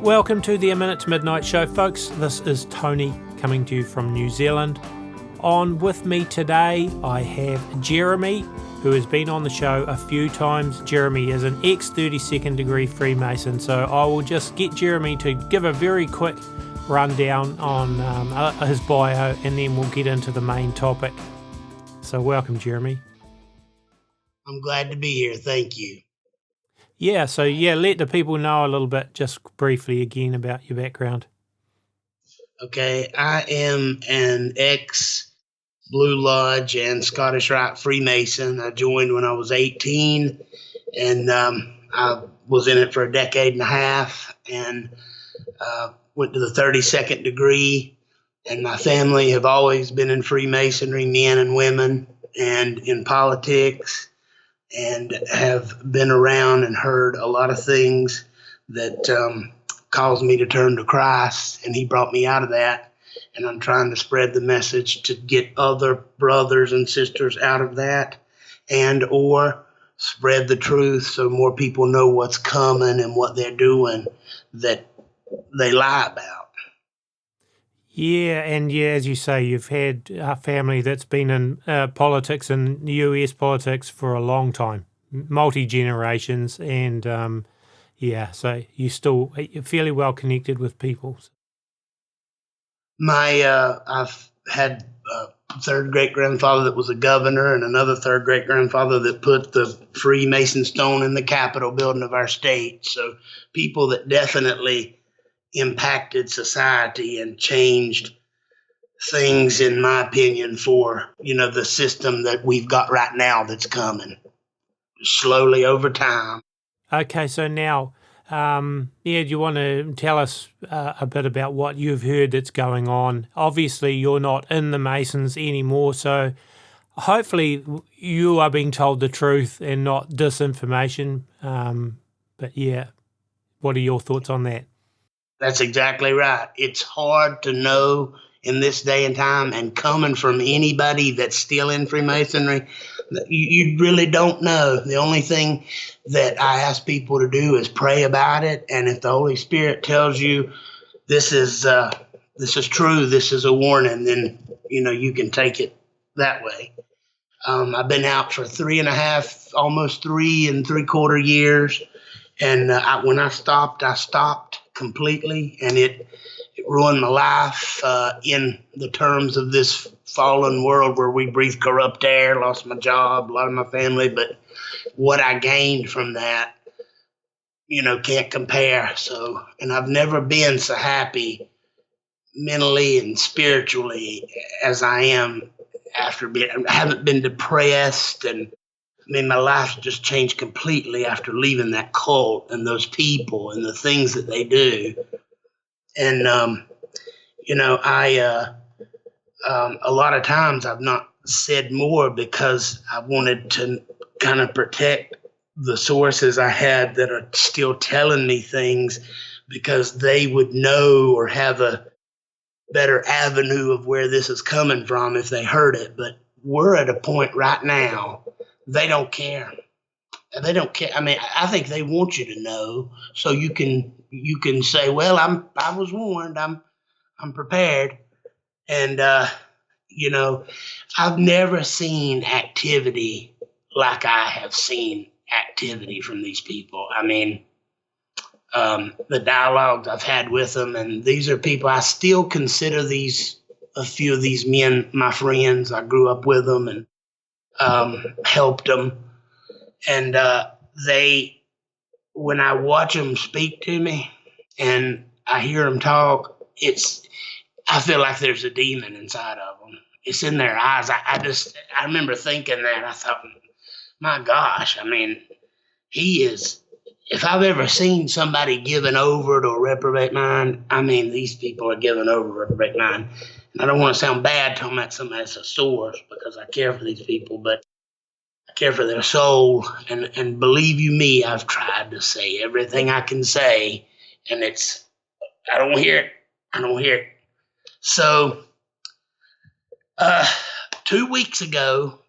Welcome to the A Minute Midnight show, folks. This is Tony coming to you from New Zealand. On with me today, I have Jeremy, who has been on the show a few times. Jeremy is an Ex32 degree Freemason, so I will just get Jeremy to give a very quick rundown on his bio, and then we'll get into the main topic. So welcome, Jeremy. I'm glad to be here. Thank you. Yeah, so let the people know a little bit, just briefly again, about your background. Okay, I am an ex-Blue Lodge and Scottish Rite Freemason. I joined when I was 18, and I was in it for a decade and a half, and went to the 32nd degree, and my family have always been in Freemasonry, men and women, and in politics, and have been around and heard a lot of things that caused me to turn to Christ, and he brought me out of that. And I'm trying to spread the message to get other brothers and sisters out of that, and or spread the truth so more people know what's coming and what they're doing that they lie about. Yeah, and as you say, you've had a family that's been in politics and US politics for a long time, multi-generations, and so you're fairly well connected with people. I've had a third great-grandfather that was a governor and another third great-grandfather that put the Freemason stone in the Capitol building of our state. So people that definitely impacted society and changed things, in my opinion, for, the system that we've got right now that's coming slowly over time. Okay, so now, do you want to tell us a bit about what you've heard that's going on? Obviously, you're not in the Masons anymore, so hopefully you are being told the truth and not disinformation. What are your thoughts on that? That's exactly right. It's hard to know in this day and time, and coming from anybody that's still in Freemasonry, you really don't know. The only thing that I ask people to do is pray about it, and if the Holy Spirit tells you this is true, this is a warning, then you can take it that way. I've been out for 3.5, almost 3.75 years, and when I stopped completely, and it ruined my life in the terms of this fallen world where we breathe corrupt air, lost my job, a lot of my family, but what I gained from that, can't compare. So, and I've never been so happy mentally and spiritually as I am after I haven't been depressed, and my life just changed completely after leaving that cult and those people and the things that they do. And, a lot of times I've not said more because I wanted to kind of protect the sources I had that are still telling me things, because they would know or have a better avenue of where this is coming from if they heard it. But we're at a point right now, they don't care. They don't care. I think they want you to know so you can say, well, I was warned. I'm prepared. And I've never seen activity like I have seen activity from these people. The dialogues I've had with them, and these are people I still consider a few of these men my friends. I grew up with them and helped them. And when I watch them speak to me and I hear them talk, I feel like there's a demon inside of them. It's in their eyes. I remember thinking that. I thought, my gosh, he is, if I've ever seen somebody given over to a reprobate mind, these people are given over to a reprobate mind. And I don't want to sound bad talking about somebody that's a source, because I care for these people, but I care for their soul. And believe you me, I've tried to say everything I can say, and I don't hear it. So 2 weeks ago,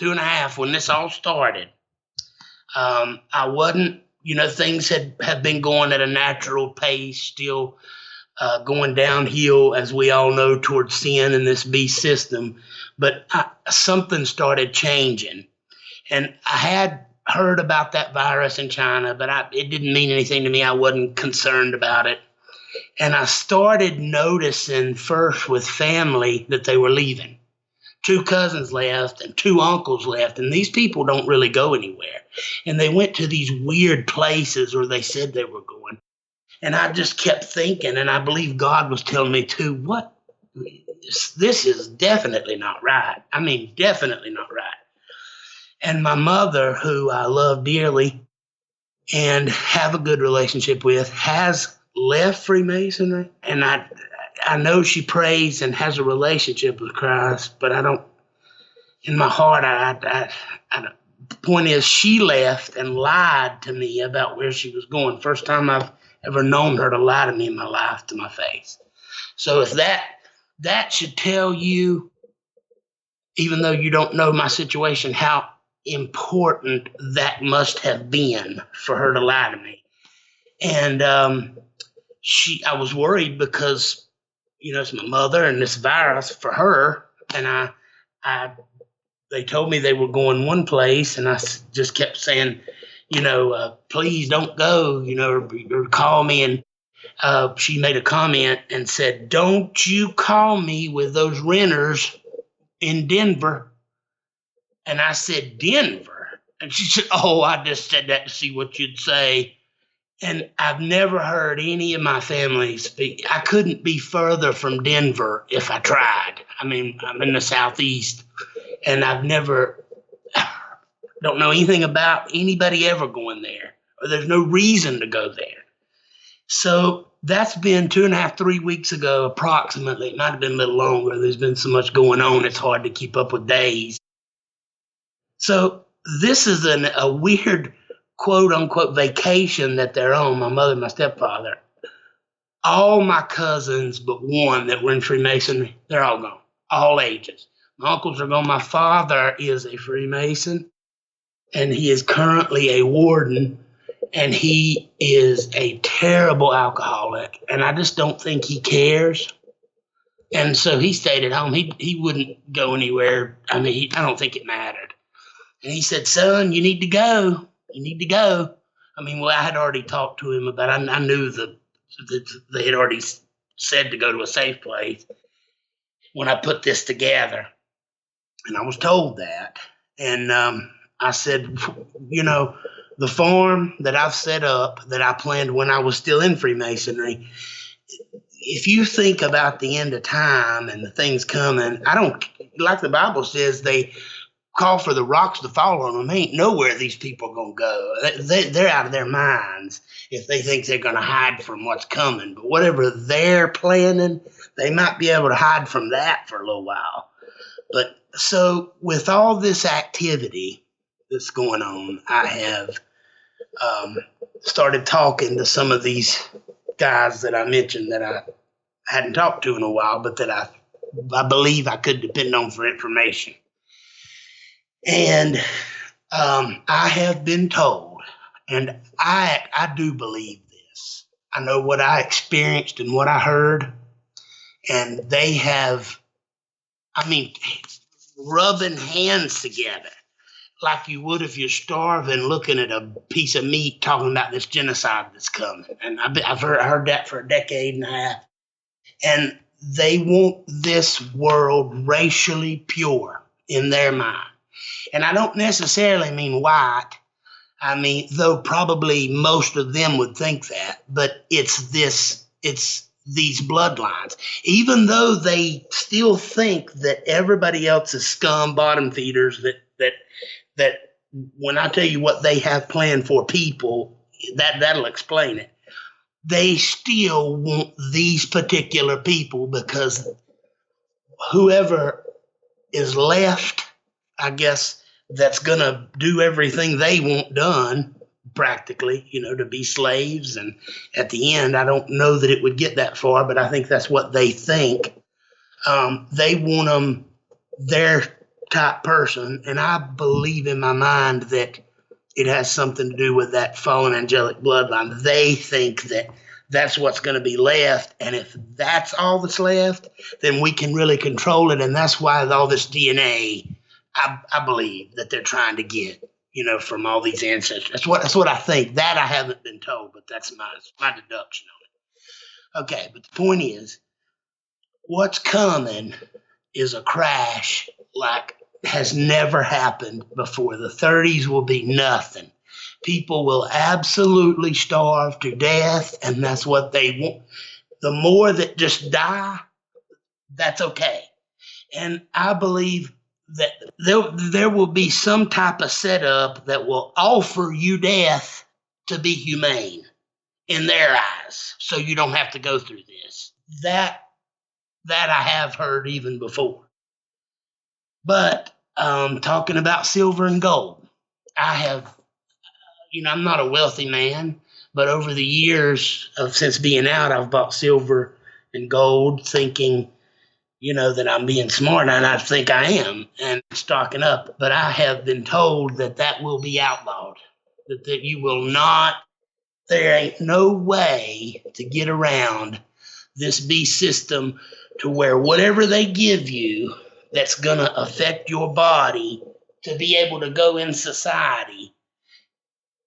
2.5, when this all started, I wasn't, things have been going at a natural pace, still going downhill, as we all know, towards sin in this beast system. But something started changing. And I had heard about that virus in China, but it didn't mean anything to me. I wasn't concerned about it. And I started noticing first with family that they were leaving. 2 cousins left and 2 uncles left, and these people don't really go anywhere. And they went to these weird places, or they said they were going. And I just kept thinking, and I believe God was telling me too, what? This is definitely not right. I mean, definitely not right. And my mother, who I love dearly and have a good relationship with, has left Freemasonry. And I know she prays and has a relationship with Christ, but I don't, in my heart, the point is, she left and lied to me about where she was going. First time I've ever known her to lie to me in my life, to my face. So if that should tell you, even though you don't know my situation, how important that must have been for her to lie to me. And I was worried because, it's my mother and this virus for her. And they told me they were going one place, and I just kept saying, please don't go, or call me. And she made a comment and said, don't you call me with those renters in Denver. And I said, Denver? And she said, oh, I just said that to see what you'd say. And I've never heard any of my family speak. I couldn't be further from Denver if I tried. I mean, I'm in the Southeast, and don't know anything about anybody ever going there, or there's no reason to go there. So that's been 2.5, 3 weeks ago, approximately. It might have been a little longer. There's been so much going on, it's hard to keep up with days. So this is a weird, quote unquote, vacation that they're on, my mother and my stepfather. All my cousins but one that were in Freemasonry, they're all gone, all ages. My uncles are gone. My father is a Freemason, and he is currently a warden, and he is a terrible alcoholic, and I just don't think he cares. And so he stayed at home. He wouldn't go anywhere. I mean, I don't think it mattered. And he said, son, you need to go. You need to go. I mean, well, I had already talked to him about it. I knew that they had already said to go to a safe place when I put this together. And I was told that. And I said, the farm that I've set up, that I planned when I was still in Freemasonry, if you think about the end of time and the things coming, I don't, like the Bible says, they call for the rocks to fall on them. Ain't nowhere these people are going to go. They're out of their minds if they think they're going to hide from what's coming. But whatever they're planning, they might be able to hide from that for a little while. But so with all this activity that's going on, I have started talking to some of these guys that I mentioned that I hadn't talked to in a while, but that I believe I could depend on for information. And I have been told, and I do believe this. I know what I experienced and what I heard, and they have, rubbing hands together like you would if you're starving, looking at a piece of meat, talking about this genocide that's coming. And I've heard that for a decade and a half. And they want this world racially pure in their mind. And I don't necessarily mean white. Though probably most of them would think that, but it's these bloodlines. Even though they still think that everybody else is scum, bottom feeders, that when I tell you what they have planned for people, that'll explain it. They still want these particular people because whoever is left, I guess, that's going to do everything they want done, practically, to be slaves. And at the end, I don't know that it would get that far, but I think that's what they think. They want them their type person. And I believe in my mind that it has something to do with that fallen angelic bloodline. They think that that's what's going to be left. And if that's all that's left, then we can really control it. And that's why all this DNA, I believe that they're trying to get, from all these ancestors. That's what I think. That I haven't been told, but that's my deduction on it. Okay, but the point is, what's coming is a crash like has never happened before. The 30s will be nothing. People will absolutely starve to death, and that's what they want. The more that just die, that's okay. And I believe that there will be some type of setup that will offer you death to be humane in their eyes, so you don't have to go through this. That I have heard even before. But talking about silver and gold, I have, I'm not a wealthy man, but over the years since being out, I've bought silver and gold thinking, that I'm being smart, and I think I am, and stocking up. But I have been told that will be outlawed, that you will not, there ain't no way to get around this beast system to where whatever they give you that's going to affect your body to be able to go in society,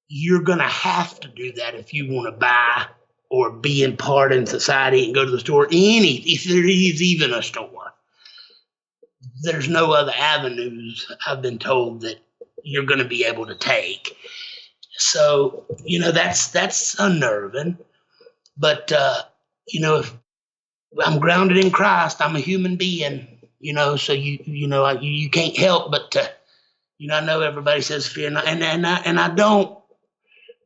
you're going to have to do that if you want to buy or be in part in society and go to the store. If there is even a store, there's no other avenues, I've been told, that you're going to be able to take. So, that's unnerving. But, if I'm grounded in Christ, I'm a human being, so you can't help but to, I know everybody says fear not, and I don't,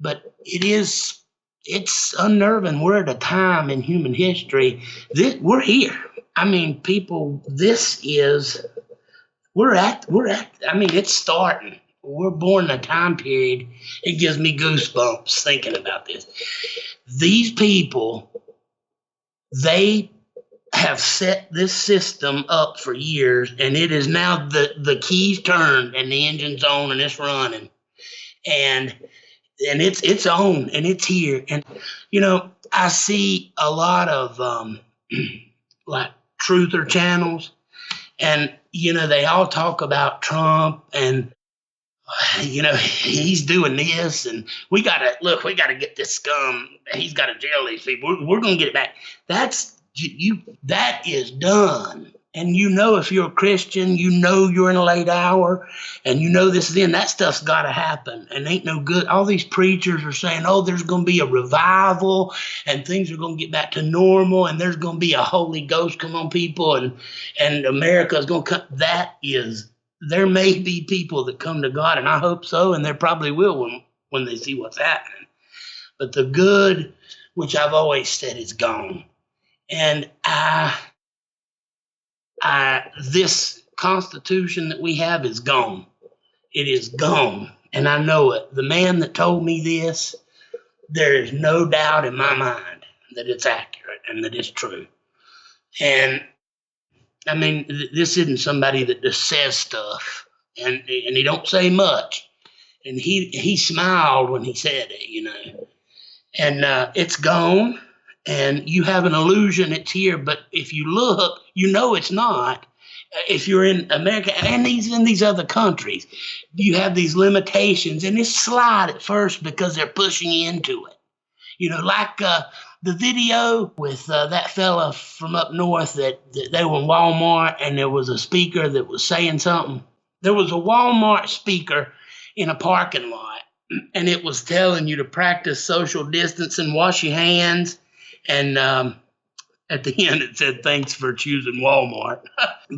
but it's unnerving. We're at a time in human history that we're here. I mean, people, it's starting. We're born in a time period. It gives me goosebumps thinking about this. These people, they have set this system up for years, and it is now the keys turned and the engine's on and it's running. And it's on and it's here. And, I see a lot of like truther channels, and, they all talk about Trump and, he's doing this, and we got to get this scum. He's got to jail these people. We're going to get it back. That is done. And if you're a Christian, you're in a late hour, and this then, that stuff's got to happen, and ain't no good. All these preachers are saying, there's going to be a revival, and things are going to get back to normal, and there's going to be a Holy Ghost come on people, and America's going to come. There may be people that come to God, and I hope so, and there probably will when they see what's happening. But the good, which I've always said, is gone. And this Constitution that we have is gone. It is gone. And I know it. The man that told me this, there is no doubt in my mind that it's accurate and that it's true. And I mean, this isn't somebody that just says stuff, and he don't say much. And he smiled when he said it, And it's gone, and you have an illusion it's here. But if you look, it's not. If you're in America and in these other countries, you have these limitations, and it's slight at first because they're pushing you into it. Like the video with that fella from up north that they were in Walmart, and there was a speaker that was saying something. There was a Walmart speaker in a parking lot, and it was telling you to practice social distance and wash your hands. And at the end, it said, "Thanks for choosing Walmart."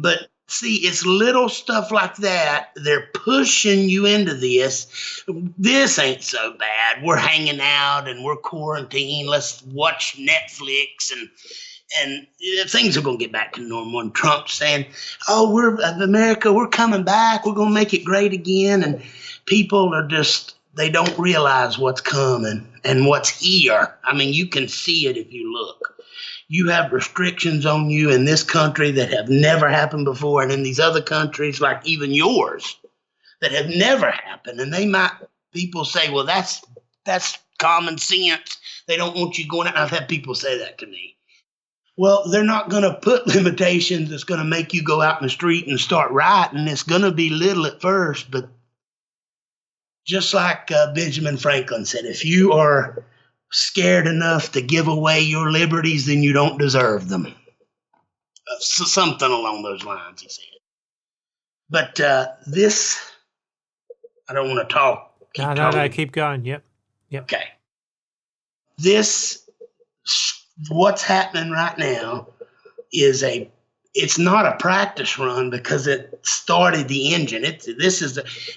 But see, it's little stuff like that. They're pushing you into this. This ain't so bad. We're hanging out and we're quarantined. Let's watch Netflix, and things are going to get back to normal. And Trump's saying, we're America, we're coming back. We're going to make it great again. And people are they don't realize what's coming and what's here. I mean, you can see it if you look. You have restrictions on you in this country that have never happened before, and in these other countries, like even yours, that have never happened. And they might People say, well, that's common sense. They don't want you going out. I've had people say that to me. Well, they're not going to put limitations that's going to make you go out in the street and start rioting. It's going to be little at first, but just like Benjamin Franklin said, if you are scared enough to give away your liberties, then you don't deserve them. Something along those lines, he said. But this, I don't want to talk. No, keep going. Yep. Okay. This, what's happening right now is it's not a practice run because it started the engine.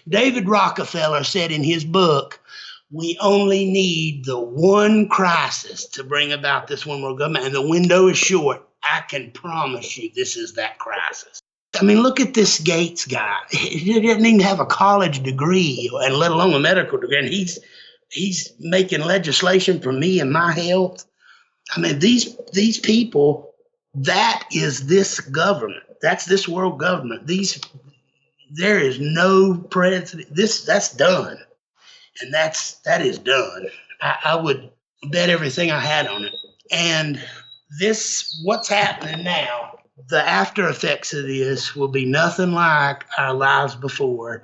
David Rockefeller said in his book, we only need the one crisis to bring about this one world government, and the window is short. I can promise you this is that crisis. I mean, look at this Gates guy. He didn't even have a college degree, and let alone a medical degree, and he's making legislation for me and my health. I mean, these people, that is this government. That's this world government. There is no precedent. That's done. And that is done. I would bet everything I had on it. And what's happening now, the after effects of this will be nothing like our lives before.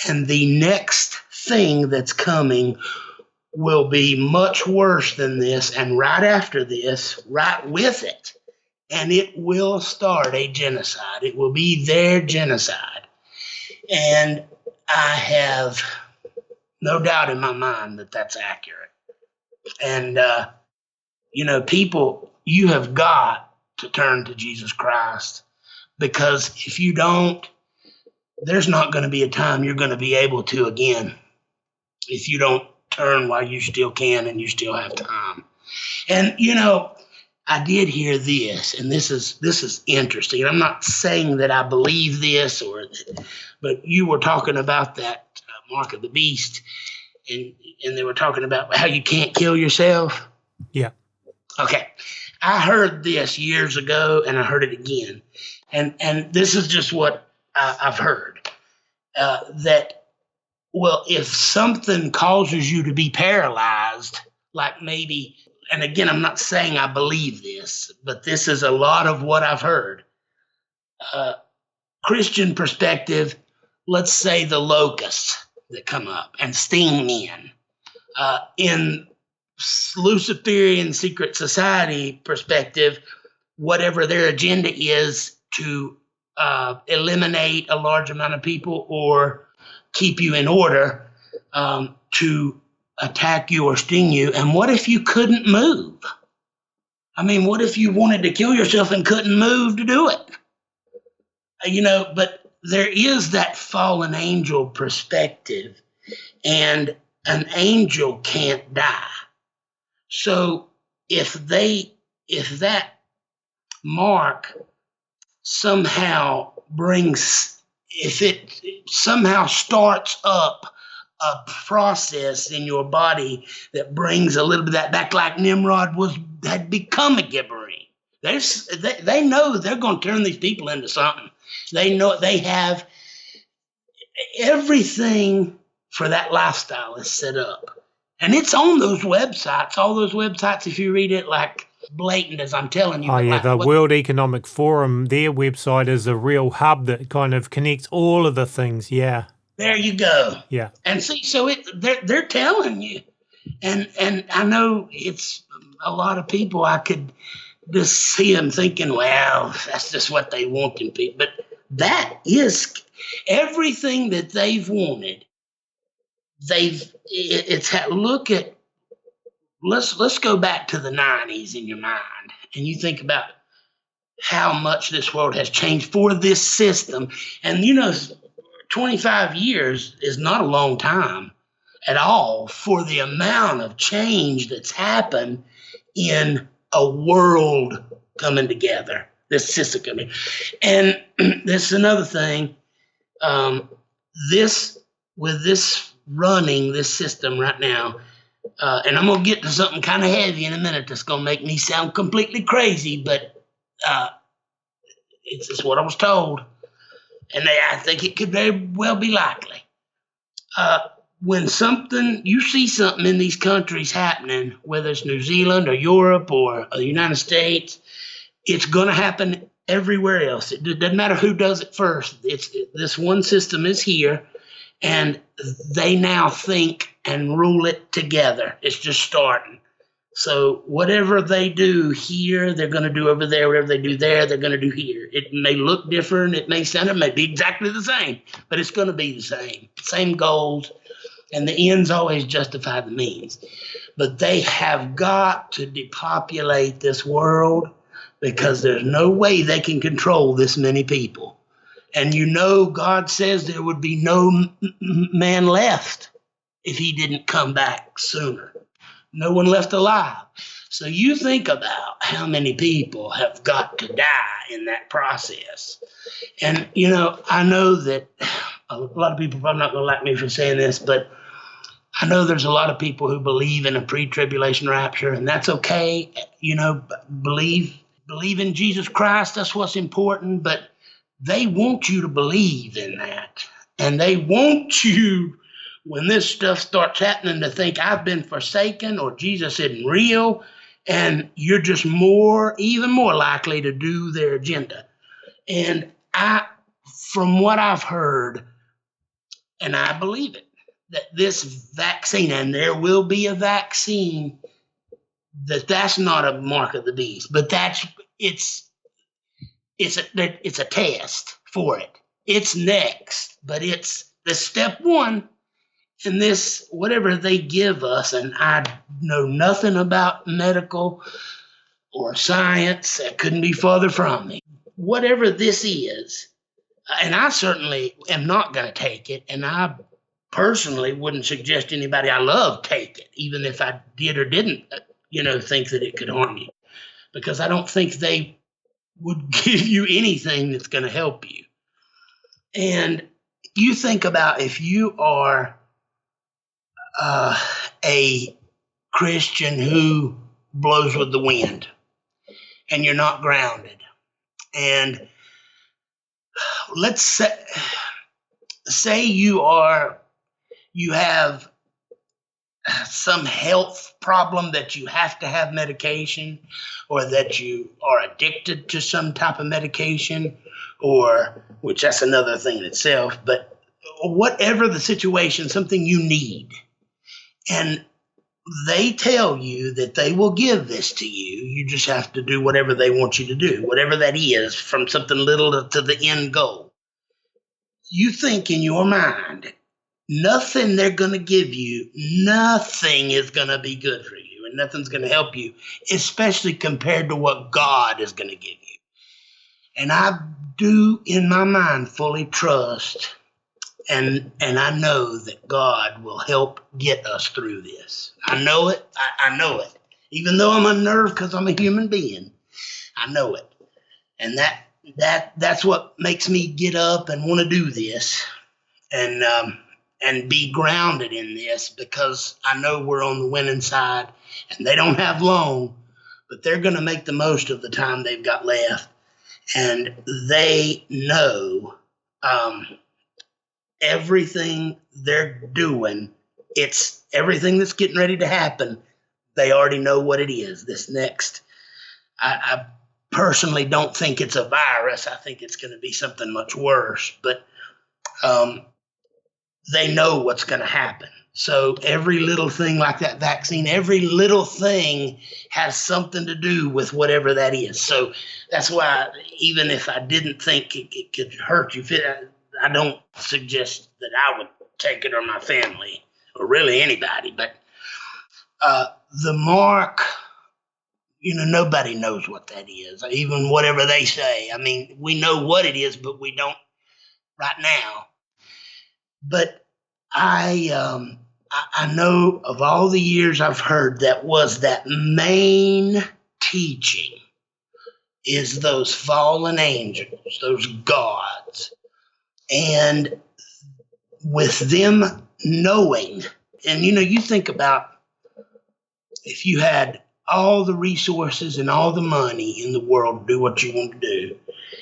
And the next thing that's coming will be much worse than this. And right after this, right with it, and it will start a genocide. It will be their genocide. And I have no doubt in my mind that that's accurate. And, people, you have got to turn to Jesus Christ, because if you don't, there's not going to be a time you're going to be able to again if you don't turn while you still can and you still have time. And, I did hear this, and this is interesting. I'm not saying that I believe this, but you were talking about that mark of the beast, and they were talking about how you can't kill yourself. Yeah. Okay. I heard this years ago, and I heard it again, and this is just what I've heard, that, well, if something causes you to be paralyzed, like maybe, and again, I'm not saying I believe this, but this is a lot of what I've heard. Christian perspective, let's say the locusts that come up and sting men. In Luciferian secret society perspective, whatever their agenda is to eliminate a large amount of people or keep you in order, to attack you or sting you. And what if you couldn't move? I mean, what if you wanted to kill yourself and couldn't move to do it? But there is that fallen angel perspective, and an angel can't die. So if that mark somehow if it somehow starts up a process in your body that brings a little bit of that back, like Nimrod had become a Gibberine. They know they're going to turn these people into something. They know they have everything for that lifestyle is set up. And it's on those websites, all those websites, if you read it, like blatant as I'm telling you. Oh, yeah, the World Economic Forum, their website is a real hub that kind of connects all of the things, yeah. There you go. Yeah. And see, so they're telling you. And I know it's a lot of people, I could just see them thinking, well, that's just what they want in people. But that is everything that they've wanted. Let's go back to the 90s in your mind, and you think about how much this world has changed for this system. And 25 years is not a long time at all for the amount of change that's happened in a world coming together, this system coming. And this is another thing, with this running this system right now, and I'm going to get to something kind of heavy in a minute that's going to make me sound completely crazy, but it's just what I was told, and I think it could very well be likely. when you see something in these countries happening, whether it's New Zealand or Europe or the United States, it's going to happen everywhere else. It doesn't matter who does it first. This one system is here, and they now think and rule it together. It's just starting. So whatever they do here, they're going to do over there. Whatever they do there, they're going to do here. It may look different. It may sound, it may be exactly the same, but it's going to be the same. Same goals, and the ends always justify the means. But they have got to depopulate this world because there's no way they can control this many people. And God says there would be no man left if he didn't come back sooner. No one left alive. So you think about how many people have got to die in that process. And, I know that a lot of people probably not going to like me for saying this, but I know there's a lot of people who believe in a pre-tribulation rapture, and that's okay. Believe in Jesus Christ. That's what's important. But they want you to believe in that. And they want you, when this stuff starts happening, to think I've been forsaken or Jesus isn't real, and you're just even more likely to do their agenda. And from what I've heard, and I believe it, that this vaccine, and there will be a vaccine, that's not a mark of the beast, but it's a test for it. It's next, but it's the step one. And this, whatever they give us, and I know nothing about medical or science, that couldn't be farther from me. Whatever this is, and I certainly am not going to take it, and I personally wouldn't suggest anybody I love take it, even if I did or didn't, think that it could harm you, because I don't think they would give you anything that's going to help you. And you think about if you are a Christian who blows with the wind and you're not grounded, and let's say you have some health problem that you have to have medication, or that you are addicted to some type of medication, which that's another thing in itself, but whatever the situation, something you need. And they tell you that they will give this to you. You just have to do whatever they want you to do, whatever that is, from something little to the end goal. You think in your mind, nothing they're going to give you, nothing is going to be good for you, and nothing's going to help you, especially compared to what God is going to give you. And I do, in my mind, fully trust, and I know that God will help get us through this. I know it. I know it. Even though I'm unnerved because I'm a human being, I know it. And that's what makes me get up and want to do this, and be grounded in this, because I know we're on the winning side, and they don't have long, but they're going to make the most of the time they've got left. And they know everything they're doing, it's everything that's getting ready to happen. They already know what it is. This next, I personally don't think it's a virus. I think it's going to be something much worse, but they know what's going to happen. So every little thing like that vaccine, every little thing has something to do with whatever that is. So that's why, even if I didn't think it could hurt you, I don't suggest that I would take it, or my family, or really anybody. But the mark, nobody knows what that is, even whatever they say. I mean, we know what it is, but we don't right now. But I know of all the years I've heard, that main teaching is those fallen angels, those gods. And with them knowing, and you think about if you had all the resources and all the money in the world to do what you want to do,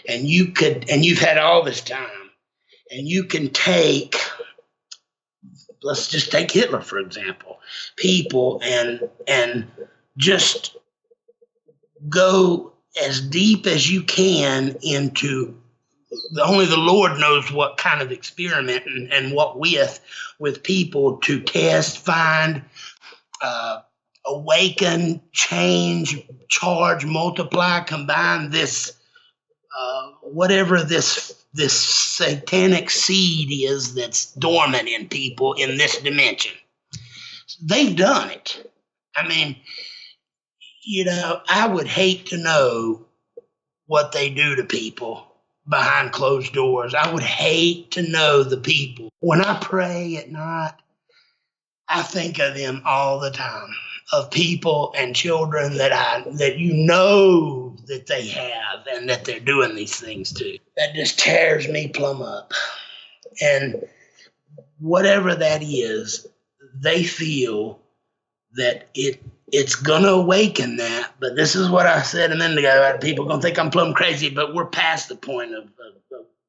and you've had all this time, and you can take let's just take Hitler, for example, people and just go as deep as you can into only the Lord knows what kind of experiment and what with people to test, find, awaken, change, charge, multiply, combine this, whatever this satanic seed is that's dormant in people in this dimension. They've done it. I mean, I would hate to know what they do to people behind closed doors. I would hate to know the people. When I pray at night, I think of them all the time, of people and children that that they have and that they're doing these things to. That just tears me plumb up. And whatever that is, they feel that it's going to awaken that. But this is what I said a minute ago. People are going to think I'm plumb crazy, but we're past the point of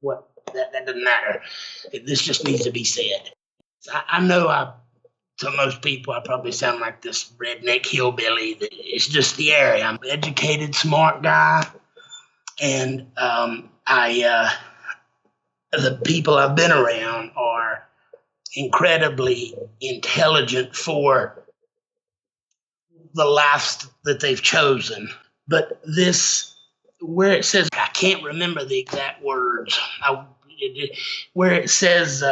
what that doesn't matter. This just needs to be said. I know to most people, I probably sound like this redneck hillbilly. It's just the area. I'm an educated, smart guy. And the people I've been around are incredibly intelligent for the lives that they've chosen. But where it says, I can't remember the exact words, where it says,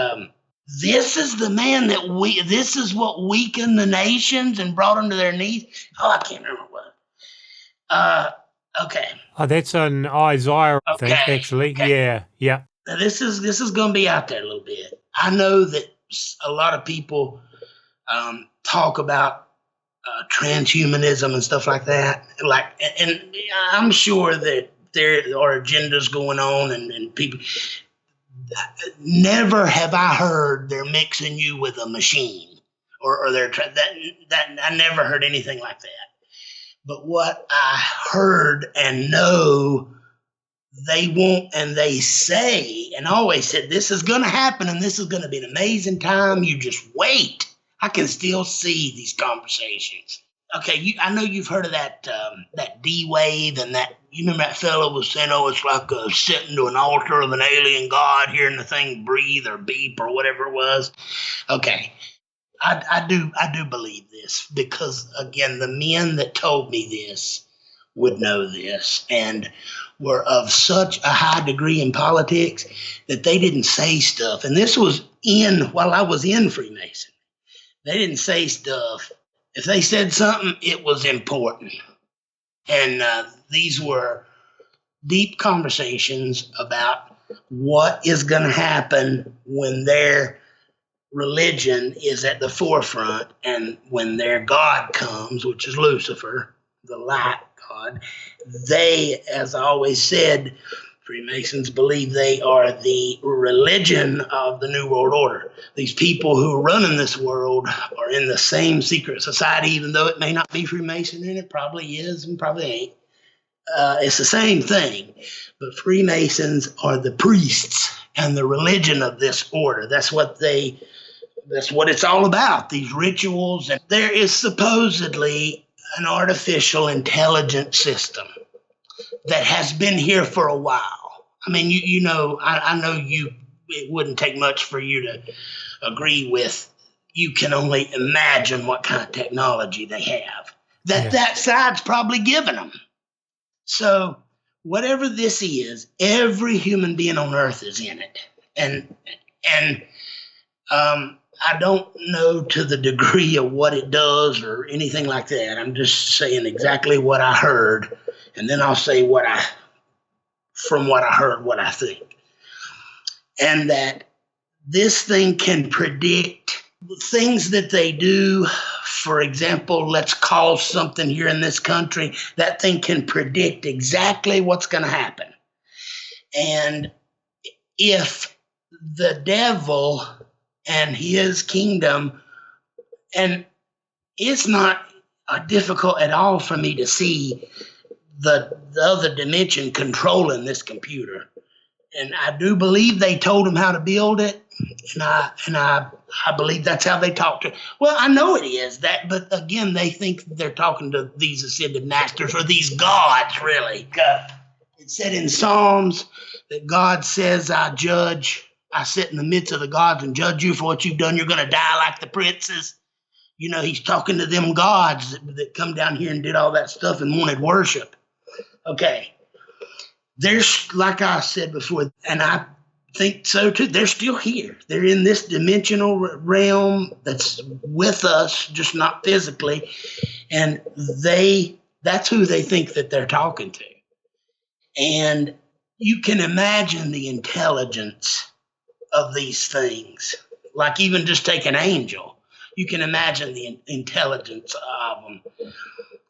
this is the man this is what weakened the nations and brought them to their knees. Oh, I can't remember what. Okay. Oh, that's in Isaiah, I think, Okay. actually. Okay. Yeah. Now, this is going to be out there a little bit. I know that a lot of people talk about transhumanism and stuff like that. And I'm sure that there are agendas going on and people. Never have I heard they're mixing you with a machine, or they're that I never heard anything like that. But what I heard and know, they want and they say and always said, this is going to happen and this is going to be an amazing time. You just wait. I can still see these conversations. Okay, I know you've heard of that D wave, and that you remember that fellow was saying, oh, it's like sitting to an altar of an alien god, hearing the thing breathe or beep or whatever it was. Okay, I do believe this because, again, the men that told me this would know this and were of such a high degree in politics that they didn't say stuff. And this was while I was in Freemason. They didn't say stuff. If they said something, it was important. And these were deep conversations about what is going to happen when their religion is at the forefront and when their God comes, which is Lucifer, the light God. They, as I always said, Freemasons believe they are the religion of the New World Order. These people who are running this world are in the same secret society, even though it may not be Freemason, and it probably is and probably ain't. It's the same thing. But Freemasons are the priests and the religion of this order. That's what it's all about, these rituals. And there is supposedly an artificial intelligence system that has been here for a while. I mean, I know it wouldn't take much for you to agree with. You can only imagine what kind of technology they have. That side's probably given them. So whatever this is, every human being on earth is in it. And I don't know to the degree of what it does or anything like that. I'm just saying exactly what I heard. And then I'll say from what I heard, what I think. And that this thing can predict things that they do. For example, let's call something here in this country. That thing can predict exactly what's going to happen. And if the devil and his kingdom, and it's not difficult at all for me to see the other dimension controlling this computer. And I do believe they told him how to build it. I believe that's how they talk to. Well, I know it is that, but again, they think they're talking to these ascended masters or these gods, really. It said in Psalms that God says, I sit in the midst of the gods and judge you for what you've done. You're going to die like the princes. You know, he's talking to them gods that come down here and did all that stuff and wanted worship. Okay. There's, like I said before, and I think so too, they're still here. They're in this dimensional realm that's with us, just not physically. And that's who they think that they're talking to. And you can imagine the intelligence of these things. Like even just take an angel. You can imagine the intelligence of them.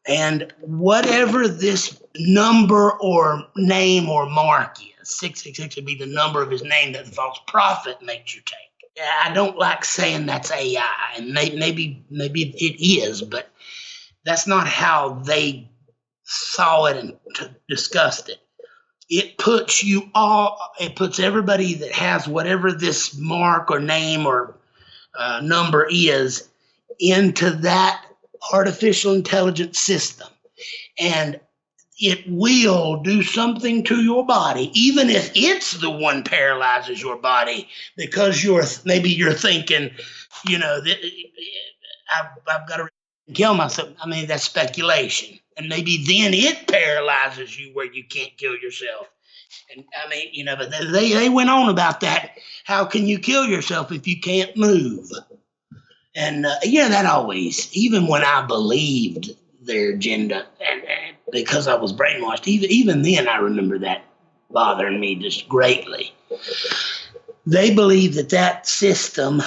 And whatever this number or name or mark is, 666 would be the number of his name that the false prophet makes you take. I don't like saying that's AI, and maybe it is, but that's not how they saw it and discussed it. It puts everybody that has whatever this mark or name or number is into that artificial intelligence system. And it will do something to your body, even if it's the one paralyzes your body, because maybe you're thinking, you know, I've got to kill myself. I mean, that's speculation. And maybe then it paralyzes you where you can't kill yourself. And I mean, you know, but they went on about that. How can you kill yourself if you can't move? And that always, even when I believed their agenda, and because I was brainwashed, even then I remember that bothering me just greatly. They believe that system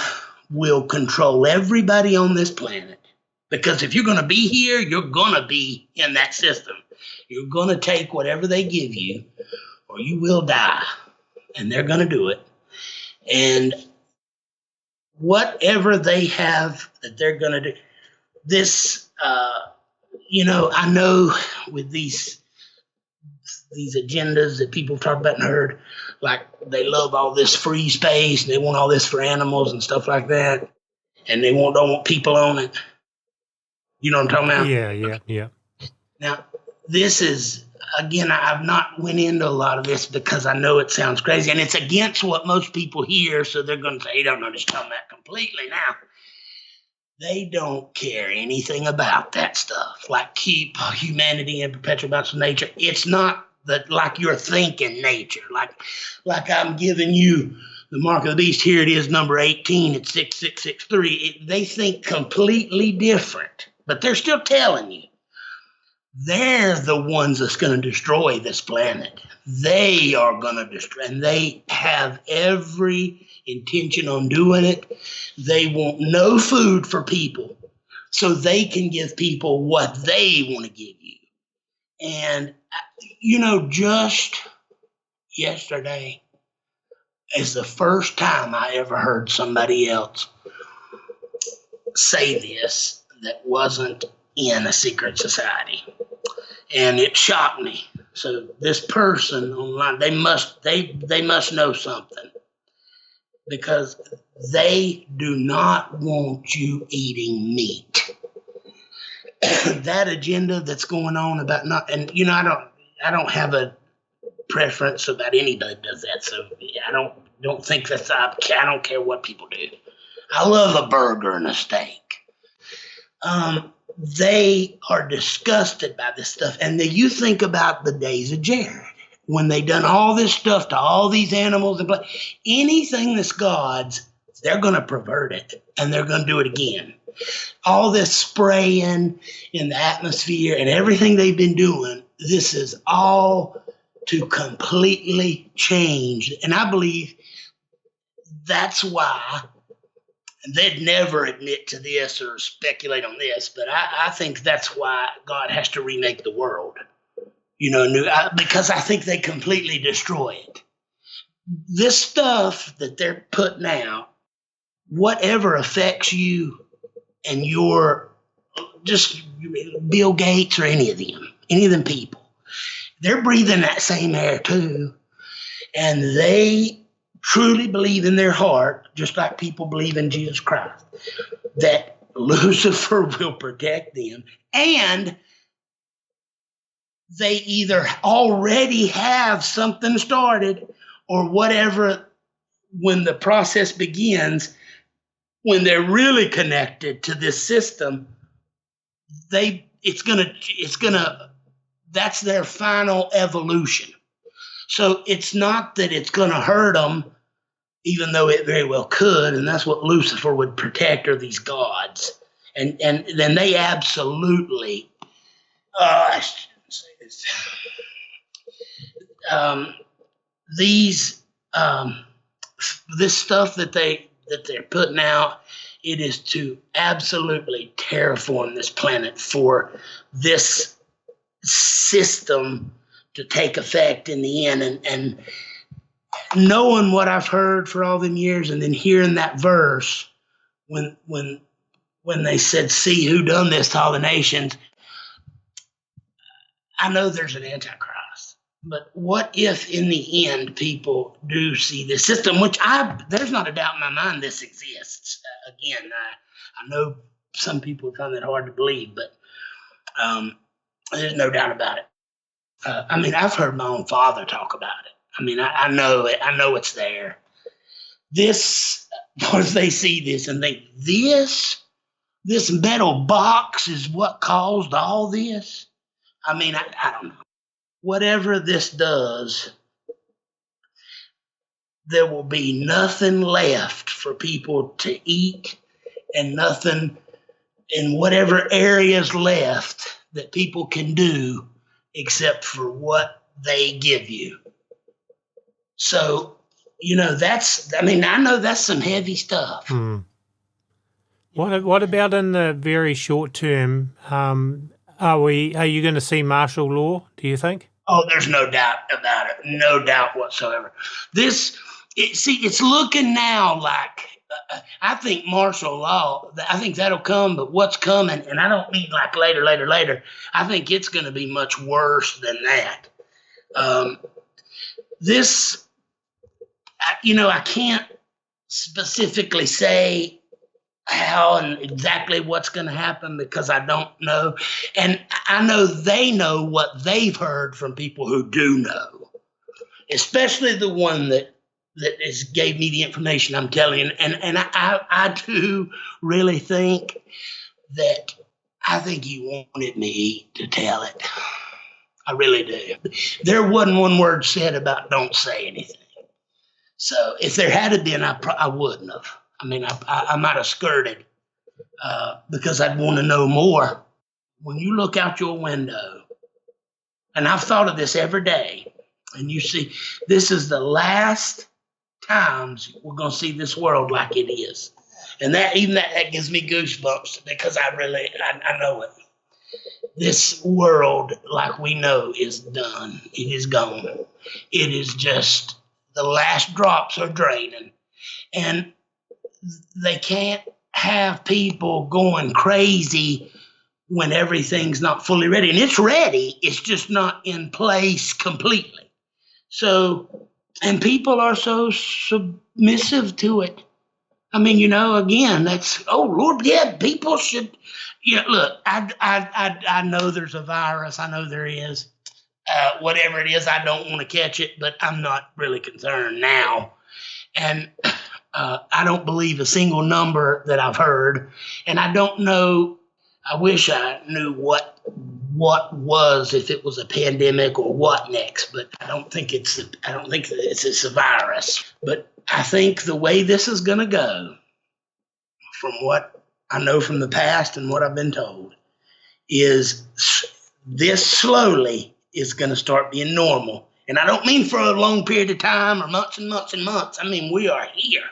will control everybody on this planet. Because if you're going to be here, you're going to be in that system. You're going to take whatever they give you, or you will die. And they're going to do it. And whatever they have that they're going to do, this, I know with these agendas that people talk about and heard, like they love all this free space and they want all this for animals and stuff like that. And they don't want people on it. You know what I'm talking about? Yeah. Now, this is, again, I've not went into a lot of this because I know it sounds crazy, and it's against what most people hear, so they're going to say, they don't understand that completely now. They don't care anything about that stuff, like keep humanity in perpetual balance with nature. It's not that like you're thinking nature, like I'm giving you the mark of the beast. Here it is, number 18, it's 6663. They think completely different. But they're still telling you. They're the ones that's going to destroy this planet. They are going to destroy, and they have every intention on doing it. They want no food for people, so they can give people what they want to give you. And, just yesterday is the first time I ever heard somebody else say this that wasn't in a secret society. And it shocked me. So this person online, they must know something, because they do not want you eating meat. That agenda that's going on about not, and I don't have a preference about anybody that does that. So I don't think I don't care what people do. I love a burger and a steak. They are disgusted by this stuff. And then you think about the days of Jared, when they done all this stuff to all these animals and anything that's God's, they're going to pervert it, and they're going to do it again. All this spraying in the atmosphere and everything they've been doing, this is all to completely change. And I believe that's why. And they'd never admit to this or speculate on this, but I think that's why God has to remake the world, because I think they completely destroy it. This stuff that they're putting out, whatever affects you and your, just Bill Gates or any of them people, they're breathing that same air too, and they truly believe in their heart, just like people believe in Jesus Christ, that Lucifer will protect them, and they either already have something started or whatever when the process begins, when they're really connected to this system, that's their final evolution. So it's not that it's going to hurt them, even though it very well could, and that's what Lucifer would protect, are these gods. And then they absolutely, I shouldn't say this, this stuff that they're putting out, it is to absolutely terraform this planet for this system to take effect in the end. And knowing what I've heard for all them years, and then hearing that verse when they said, "See who done this to all the nations," I know there's an antichrist. But what if in the end people do see this system, which there's not a doubt in my mind this exists. Again, I know some people find that hard to believe, but there's no doubt about it. I've heard my own father talk about it. I know it. I know it's there. What if they see this and think, this metal box is what caused all this? I don't know. Whatever this does, there will be nothing left for people to eat, and nothing in whatever areas left that people can do except for what they give you. So, I know that's some heavy stuff. What about in the very short term? Are you going to see martial law, do you think? Oh, there's no doubt about it. No doubt whatsoever. It's looking now like, I think martial law, I think that'll come, but what's coming, and I don't mean like later, I think it's going to be much worse than that. I can't specifically say how and exactly what's going to happen because I don't know. And I know they know what they've heard from people who do know, especially the one that gave me the information I'm telling you. And I do really think that he wanted me to tell it. I really do. There wasn't one word said about don't say anything. So if there had been, I wouldn't have. I might have skirted because I'd want to know more. When you look out your window, and I've thought of this every day, and you see, this is the last times we're going to see this world like it is. And that gives me goosebumps because I know it. This world, like we know, is done. It is gone. It is just the last drops are draining. And they can't have people going crazy when everything's not fully ready. And it's ready, it's just not in place completely. So, and people are so submissive to it. Again, that's, oh Lord, yeah, people should, look, I know there's a virus, I know there is. Whatever it is, I don't want to catch it, but I'm not really concerned now. And I don't believe a single number that I've heard, and I don't know. I wish I knew what was, if it was a pandemic or what next, but I don't think it's a virus. But I think the way this is going to go, from what I know from the past and what I've been told, is this slowly is going to start being normal. And I don't mean for a long period of time or months and months and months. We are here.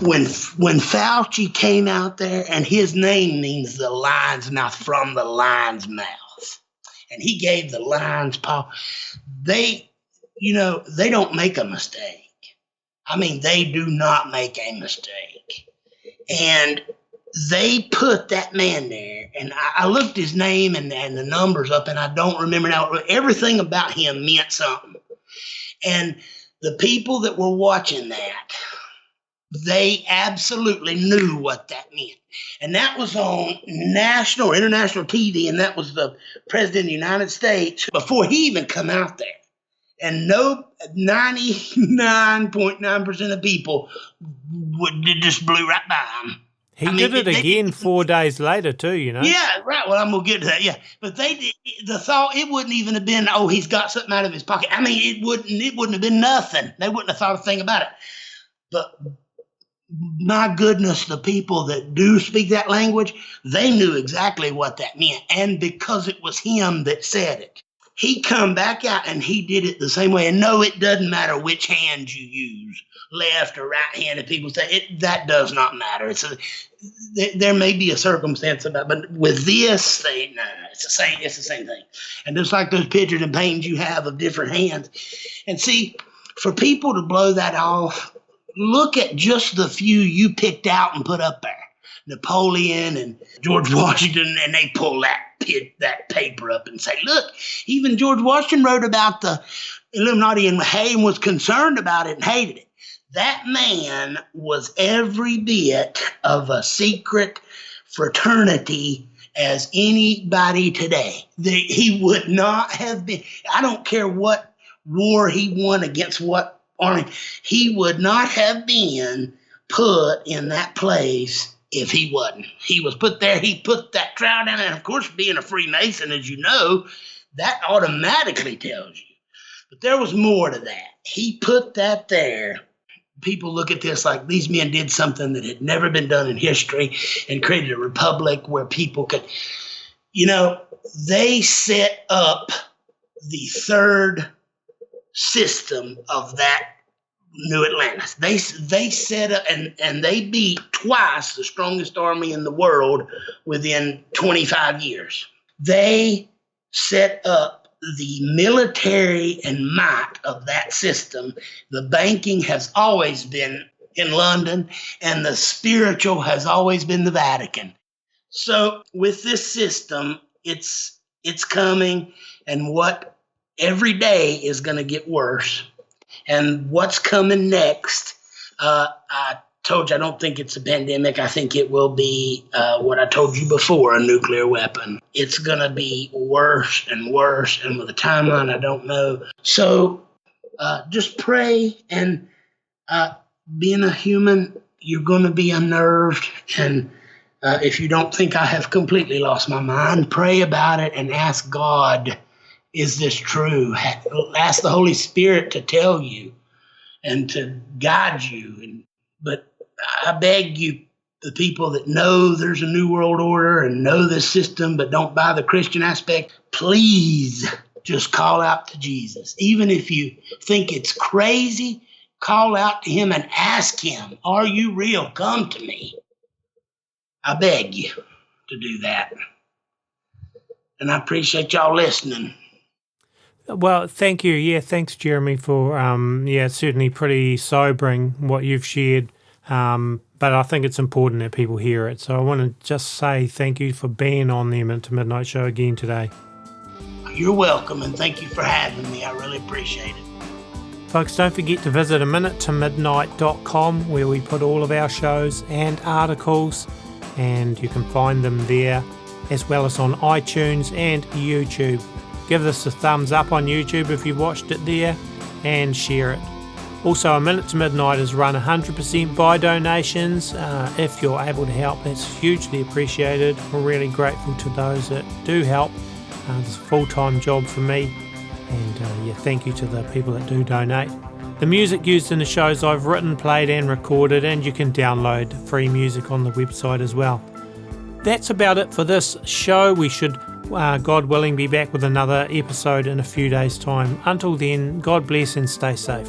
When Fauci came out there, and his name means the lion's mouth, from the lion's mouth, and he gave the lion's paw, they don't make a mistake. They do not make a mistake. And they put that man there, and I looked his name and the numbers up, and I don't remember now. Everything about him meant something. And The people that were watching that, they absolutely knew what that meant. And that was on national or international TV, and that was the President of the United States before he even come out there. And 99.9% of people just blew right by him. He did it again 4 days later too, Yeah, right. Well, I'm going to get to that, yeah. But the thought, it wouldn't even have been, oh, he's got something out of his pocket. I mean, it wouldn't have been nothing. They wouldn't have thought a thing about it. But my goodness, the people that do speak that language, they knew exactly what that meant. And because it was him that said it. He come back out and he did it the same way. And no, it doesn't matter which hand you use, left or right hand. And people say that does not matter. There may be a circumstance about, but with this thing, no, it's the same. It's the same thing. And just like those pictures and paintings you have of different hands. And see, for people to blow that off, look at just the few you picked out and put up there. Napoleon and George Washington, and they pull that paper up and say, look, even George Washington wrote about the Illuminati and was concerned about it and hated it. That man was every bit of a secret fraternity as anybody today. He would not have been, I don't care what war he won against what army, he would not have been put in that place if he wasn't. He was put there, he put that crowd down, and of course, being a Freemason, as you know, that automatically tells you. But there was more to that. He put that there. People look at this like these men did something that had never been done in history and created a republic where people could, they set up the third system of that New Atlantis. They set up and they beat twice the strongest army in the world within 25 years. They set up the military and might of that system. The banking has always been in London, and the spiritual has always been the Vatican. So with this system, it's coming, and what every day is going to get worse. And what's coming next, I told you, I don't think it's a pandemic. I think it will be what I told you before, a nuclear weapon. It's going to be worse and worse, and with a timeline I don't know. So just pray, and being a human, you're going to be unnerved. And if you don't think I have completely lost my mind, pray about it and ask God, is this true? Ask the Holy Spirit to tell you and to guide you. But I beg you, the people that know there's a new world order and know this system but don't buy the Christian aspect, please just call out to Jesus. Even if you think it's crazy, call out to him and ask him, are you real? Come to me. I beg you to do that. And I appreciate y'all listening. Well, thank you. Yeah, thanks, Jeremy, for certainly pretty sobering what you've shared. But I think it's important that people hear it. So I want to just say thank you for being on the Minute to Midnight show again today. You're welcome, and thank you for having me. I really appreciate it. Folks, don't forget to visit aminutemidnight.com, where we put all of our shows and articles, and you can find them there, as well as on iTunes and YouTube. Give us a thumbs up on YouTube if you watched it there, and share it. Also, A Minute to Midnight is run 100% by donations. If you're able to help, that's hugely appreciated. We're really grateful to those that do help. It's a full-time job for me. And thank you to the people that do donate. The music used in the shows I've written, played and recorded, and you can download free music on the website as well. That's about it for this show. We should, God willing, be back with another episode in a few days' time. Until then, God bless and stay safe.